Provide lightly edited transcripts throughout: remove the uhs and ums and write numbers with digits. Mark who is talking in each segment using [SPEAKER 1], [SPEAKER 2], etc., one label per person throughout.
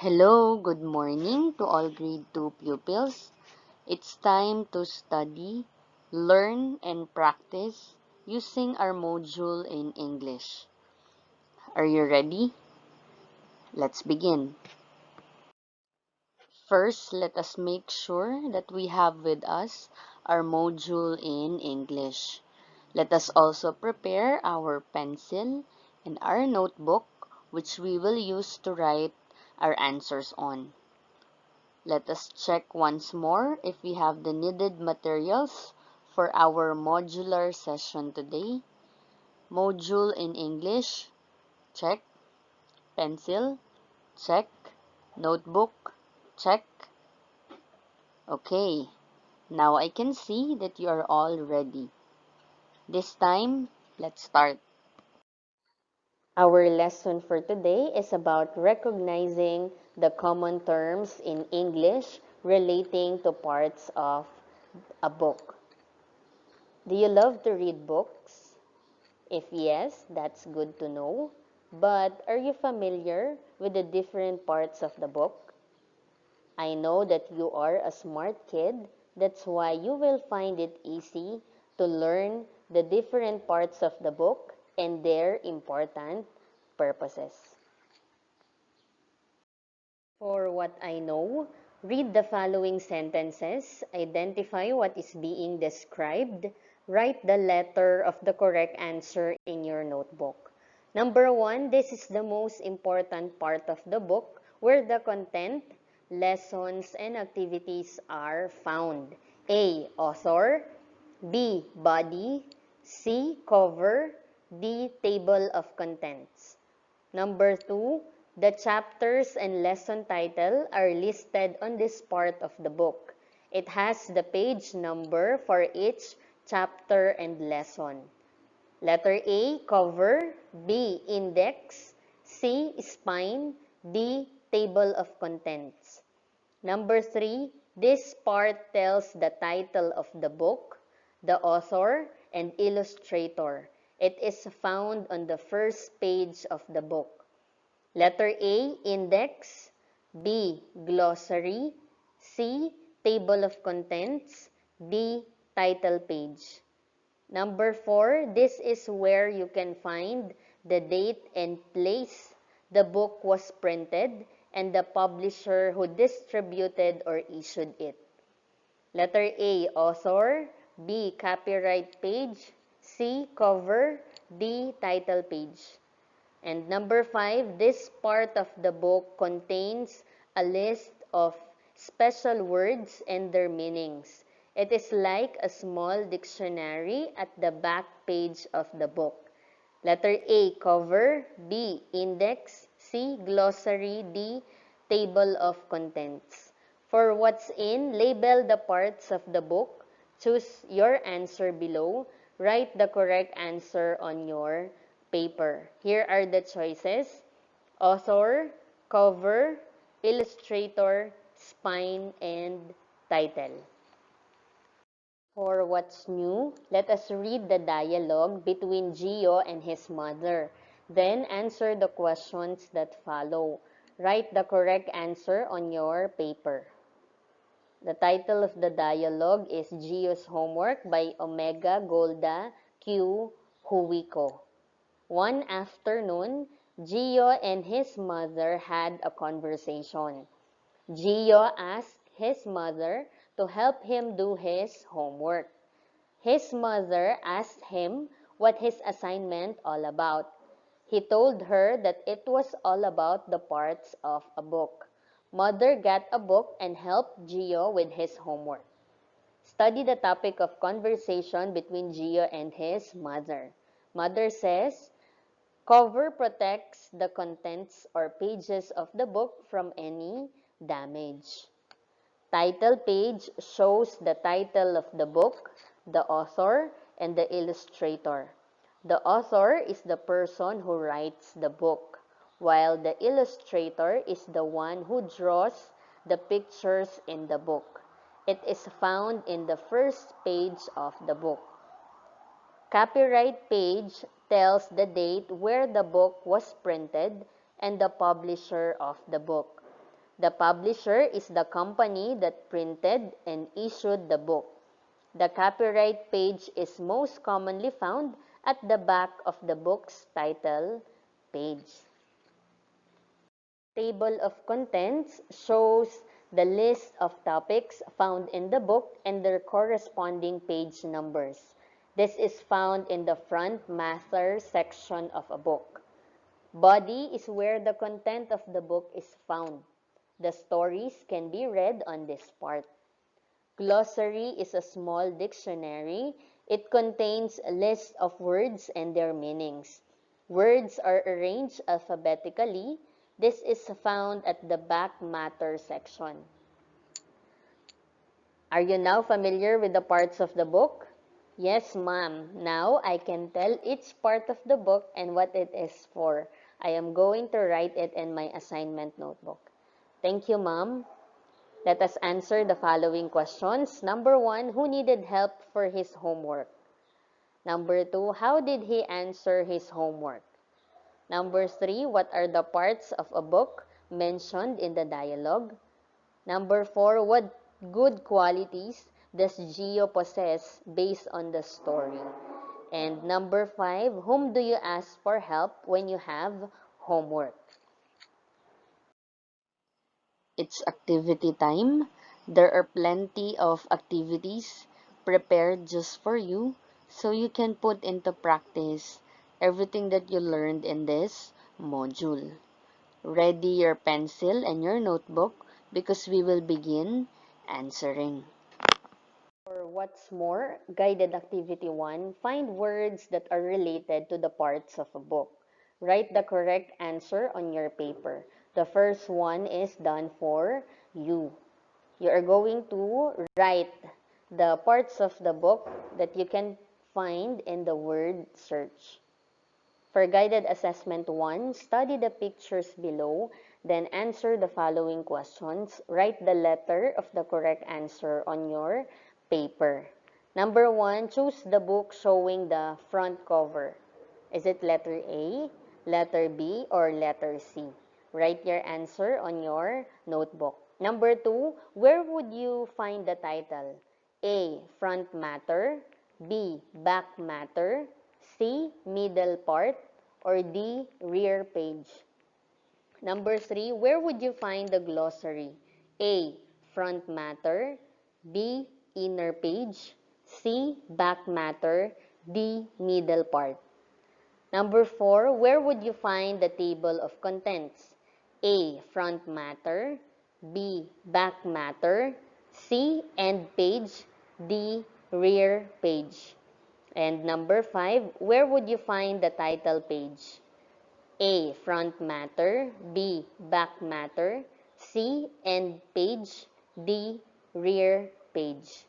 [SPEAKER 1] Hello, good morning to all grade 2 pupils. It's time to study, learn, and practice using our module in English. Are you ready? Let's begin. First, let us make sure that we have with us our module in English. Let us also prepare our pencil and our notebook, which we will use to write our answers on. Let us check once more if we have the needed materials for our modular session today. Module in English, check. Pencil, check. Notebook, check. Okay, now I can see that you are all ready. This time, let's start. Our lesson for today is about recognizing the common terms in English relating to parts of a book. Do you love to read books? If yes, that's good to know. But are you familiar with the different parts of the book? I know that you are a smart kid. That's why you will find it easy to learn the different parts of the book and their important purposes. For what I know, read the following sentences, identify what is being described, write the letter of the correct answer in your notebook. Number 1, this is the most important part of the book where the content, lessons, and activities are found. A. Author. B. Body. C. Cover. D. Table of contents. Number 2, the chapters and lesson title are listed on this part of the book. It has the page number for each chapter and lesson. Letter A, cover. B, index. C, spine. D, table of contents. Number 3, this part tells the title of the book, the author, and illustrator. It is found on the first page of the book. Letter A, index. B, glossary. C, table of contents. D, title page. Number 4, this is where you can find the date and place the book was printed and the publisher who distributed or issued it. Letter A, author. B, copyright page. C, cover. D, title page. And number 5, this part of the book contains a list of special words and their meanings. It is like a small dictionary at the back page of the book. Letter A, cover. B, index. C, glossary. D, table of contents. For what's in, label the parts of the book. Choose your answer below. Write the correct answer on your paper. Here are the choices: author, cover, illustrator, spine, and title. For what's new, let us read the dialogue between Gio and his mother. Then answer the questions that follow. Write the correct answer on your paper. The title of the dialogue is Gio's Homework by Omega Golda Q. Huwiko. One afternoon, Gio and his mother had a conversation. Gio asked his mother to help him do his homework. His mother asked him what his assignment all about. He told her that it was all about the parts of a book. Mother got a book and helped Gio with his homework. Study the topic of conversation between Gio and his mother. Mother says, cover protects the contents or pages of the book from any damage. Title page shows the title of the book, the author, and the illustrator. The author is the person who writes the book, while the illustrator is the one who draws the pictures in the book. It is found in the first page of the book. Copyright page tells the date where the book was printed and the publisher of the book. The publisher is the company that printed and issued the book. The copyright page is most commonly found at the back of the book's title page. Table of contents shows the list of topics found in the book and their corresponding page numbers. This is found in the front matter section of a book. Body is where the content of the book is found. The stories can be read on this part. Glossary is a small dictionary. It contains a list of words and their meanings. Words are arranged alphabetically. This is found at the back matter section. Are you now familiar with the parts of the book? Yes, ma'am. Now I can tell each part of the book and what it is for. I am going to write it in my assignment notebook. Thank you, ma'am. Let us answer the following questions. Number 1, who needed help for his homework? Number 2, how did he answer his homework? Number 3, what are the parts of a book mentioned in the dialogue? Number 4, what good qualities does Gio possess based on the story? And number 5, whom do you ask for help when you have homework? It's activity time. There are plenty of activities prepared just for you so you can put into practice everything that you learned in this module. Ready your pencil and your notebook because we will begin answering. For what's more, guided activity 1, find words that are related to the parts of a book. Write the correct answer on your paper. The first one is done for you. You are going to write the parts of the book that you can find in the word search. For guided assessment 1, study the pictures below, then answer the following questions. Write the letter of the correct answer on your paper. Number 1, choose the book showing the front cover. Is it letter A, letter B, or letter C? Write your answer on your notebook. Number 2, where would you find the title? A, front matter, B, back matter, C, middle part, or D, rear page? Number 3, where would you find the glossary? A, front matter, B, inner page, C, back matter, D, middle part? Number 4, where would you find the table of contents? A, front matter, B, back matter, C, end page, D, rear page? And number 5, where would you find the title page? A, front matter, B, back matter, C, end page, D, rear page?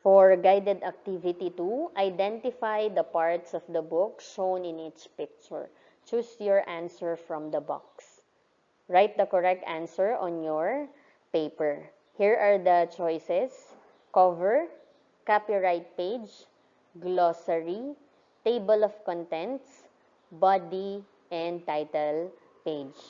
[SPEAKER 1] For guided activity 2, identify the parts of the book shown in each picture. Choose your answer from the box. Write the correct answer on your paper. Here are the choices: cover, copyright page, glossary, table of contents, body, and title page.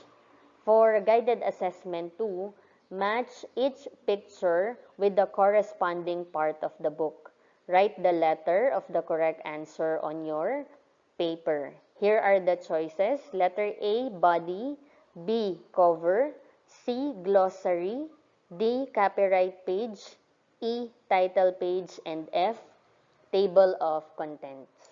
[SPEAKER 1] For guided assessment 2, match each picture with the corresponding part of the book. Write the letter of the correct answer on your paper. Here are the choices: letter A, body, B, cover, C, glossary, D, copyright page, E, title page, and F, table of contents.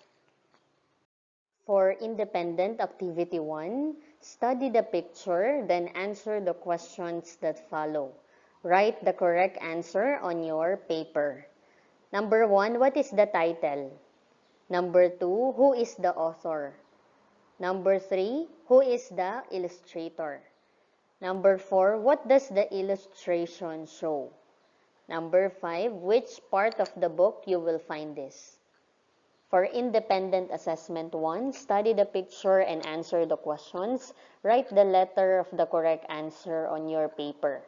[SPEAKER 1] For independent activity 1, study the picture, then answer the questions that follow. Write the correct answer on your paper. Number 1, what is the title? Number 2, who is the author? Number 3, who is the illustrator? Number 4, what does the illustration show? Number 5, which part of the book you will find this? For independent assessment 1, study the picture and answer the questions. Write the letter of the correct answer on your paper.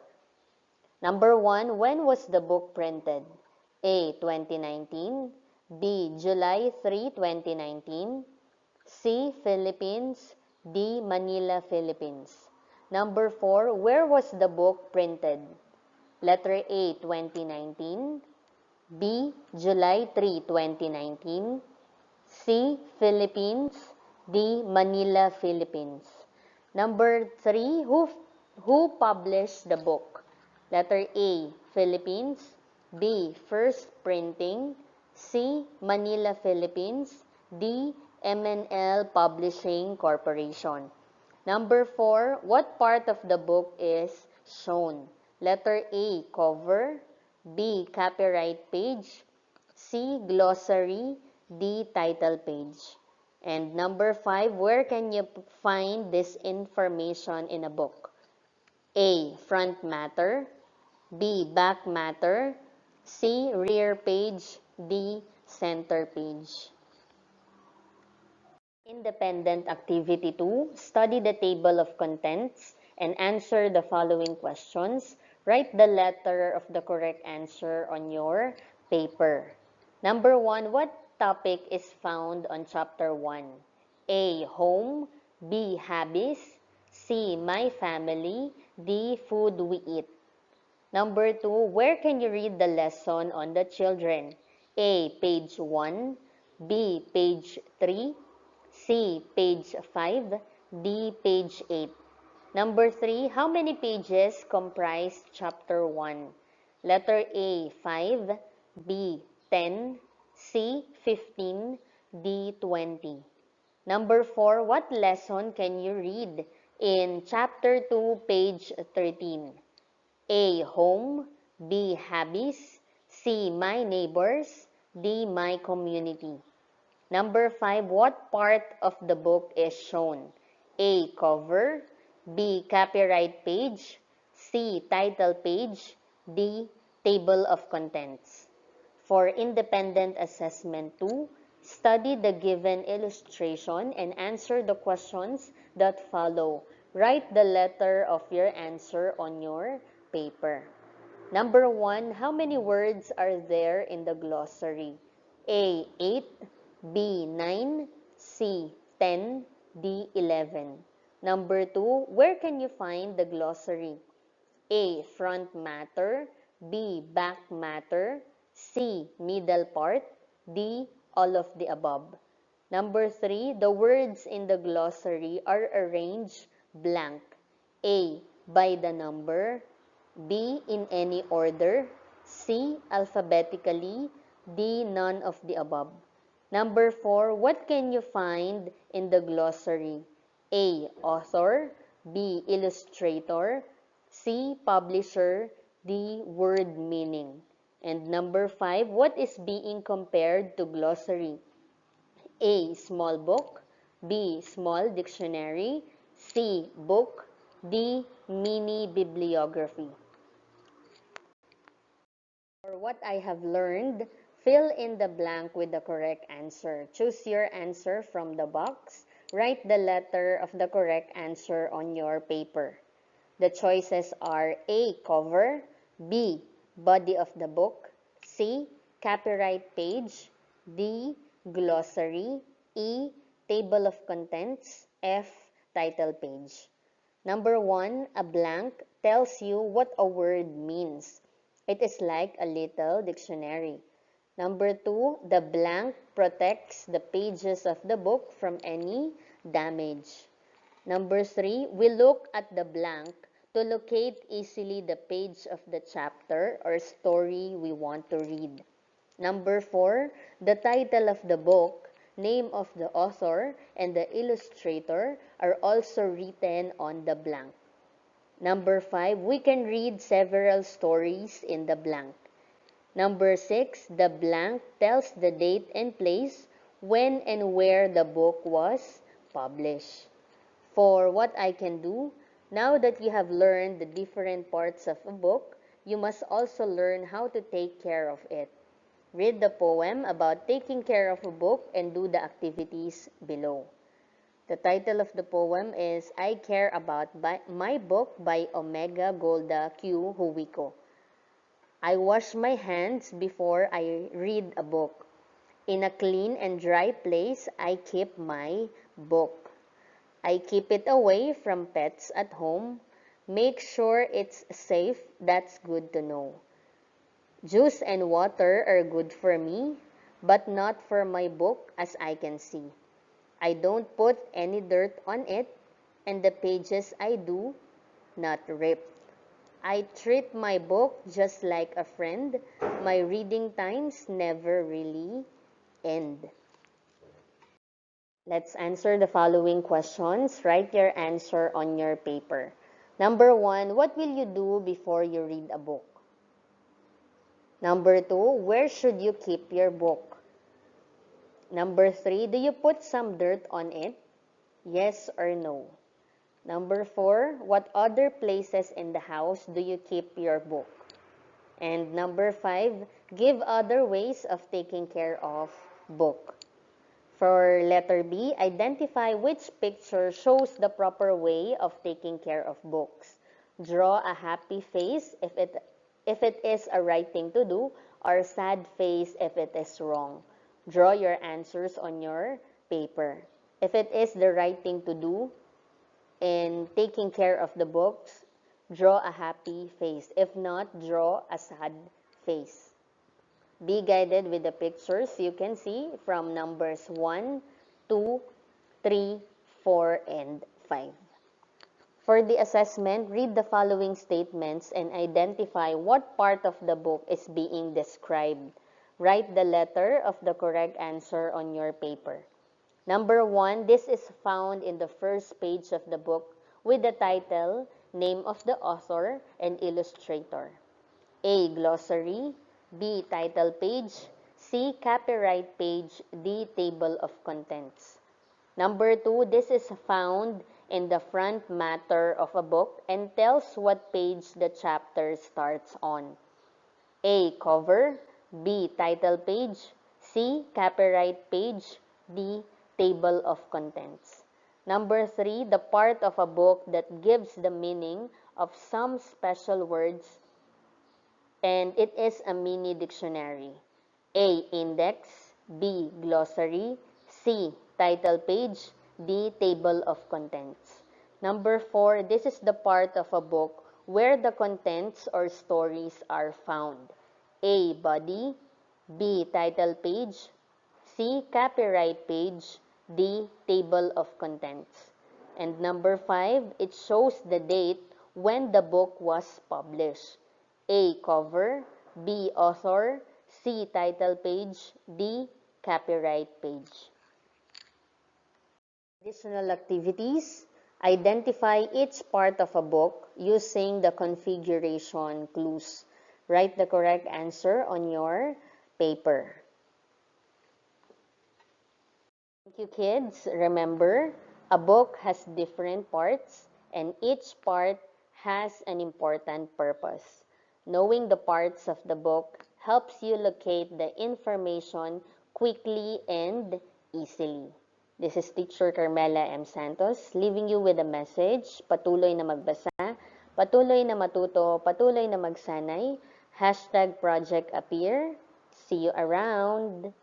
[SPEAKER 1] Number 1, when was the book printed? A, 2019, B, July 3, 2019, C, Philippines, D, Manila, Philippines. Number 4, where was the book printed? Letter A, 2019. B, July 3, 2019. C, Philippines. D, Manila, Philippines. Number 3, who published the book? Letter A, Philippines. B, first printing. C, Manila, Philippines. D, M&L Publishing Corporation. Number 4, what part of the book is shown? Letter A, cover. B, copyright page. C, glossary. D, title page. And number 5, where can you find this information in a book? A, front matter. B, back matter. C, rear page. D, center page. Independent activity 2, study the table of contents and answer the following questions. Write the letter of the correct answer on your paper. Number 1, what topic is found on chapter 1? A, home. B, hobbies. C, my family. D, food we eat. Number 2, where can you read the lesson on the children? A, page 1. B, page 3. C, page 5. D, page 8. Number 3, how many pages comprise chapter 1? Letter A, 5. B, 10. C, 15. D, 20. Number 4, what lesson can you read in chapter 2, page 13? A, home. B, hobbies. C, my neighbors. D, my community. Number 5, what part of the book is shown? A, cover. B, copyright page. C, title page. D, table of contents. For independent assessment 2, study the given illustration and answer the questions that follow. Write the letter of your answer on your paper. Number 1, how many words are there in the glossary? A, 8. B, 9. C, 10. D, 11. Number 2, where can you find the glossary? A, front matter. B, back matter. C, middle part. D, all of the above. Number 3, the words in the glossary are arranged blank. A, by the number. B, in any order. C, alphabetically. D, none of the above. Number 4, what can you find in the glossary? A, author. B, illustrator. C, publisher. D, word meaning. And number 5, what is being compared to glossary? A, small book. B, small dictionary. C, book. D, mini bibliography. For what I have learned, fill in the blank with the correct answer. Choose your answer from the box. Write the letter of the correct answer on your paper. The choices are A, cover. B, body of the book. C, copyright page. D, glossary. E, table of contents. F, title page. Number 1, a blank tells you what a word means. It is like a little dictionary. Number 2, the blank protects the pages of the book from any damage. Number 3, we look at the blank to locate easily the page of the chapter or story we want to read. Number 4, the title of the book, name of the author, and the illustrator are also written on the blank. Number 5, we can read several stories in the blank. Number 6, the blank tells the date and place when and where the book was published. For what I can do, now that you have learned the different parts of a book, you must also learn how to take care of it. Read the poem about taking care of a book and do the activities below. The title of the poem is I Care About My Book by Omega Golda Q. Huwiko. I wash my hands before I read a book. In a clean and dry place, I keep my book. I keep it away from pets at home. Make sure it's safe, that's good to know. Juice and water are good for me, but not for my book as I can see. I don't put any dirt on it, and the pages I do not rip. I treat my book just like a friend. My reading times never really end. Let's answer the following questions. Write your answer on your paper. Number 1, what will you do before you read a book? Number 2, where should you keep your book? Number 3, do you put some dirt on it? Yes or no? Number 4, what other places in the house do you keep your book? And number 5, give other ways of taking care of book. For letter B, identify which picture shows the proper way of taking care of books. Draw a happy face if it is a right thing to do, or sad face if it is wrong. Draw your answers on your paper. If it is the right thing to do in taking care of the books, draw a happy face. If not, draw a sad face. Be guided with the pictures you can see from numbers 1, 2, 3, 4, and 5. For the assessment, read the following statements and identify what part of the book is being described. Write the letter of the correct answer on your paper. Number 1, this is found in the first page of the book with the title, name of the author, and illustrator. A. Glossary. B. Title page. C. Copyright page. D. Table of contents. Number 2, this is found in the front matter of a book and tells what page the chapter starts on. A. Cover. B. Title page. C. Copyright page. D. Table of contents. Number 3, the part of a book that gives the meaning of some special words, and it is a mini dictionary. A. Index. B. Glossary. C. Title page. D. Table of contents. Number 4, this is the part of a book where the contents or stories are found. A. Body. B. Title page. C. Copyright page. D. Table of contents. And number 5, it shows the date when the book was published. A. Cover. B. Author. C. Title page. D. Copyright page. Additional activities. Identify each part of a book using the configuration clues. Write the correct answer on your paper. Thank you, kids. Remember, a book has different parts and each part has an important purpose. Knowing the parts of the book helps you locate the information quickly and easily. This is Teacher Carmela M. Santos, leaving you with a message: patuloy na magbasa, patuloy na matuto, patuloy na magsanay, #ProjectAppear. See you around!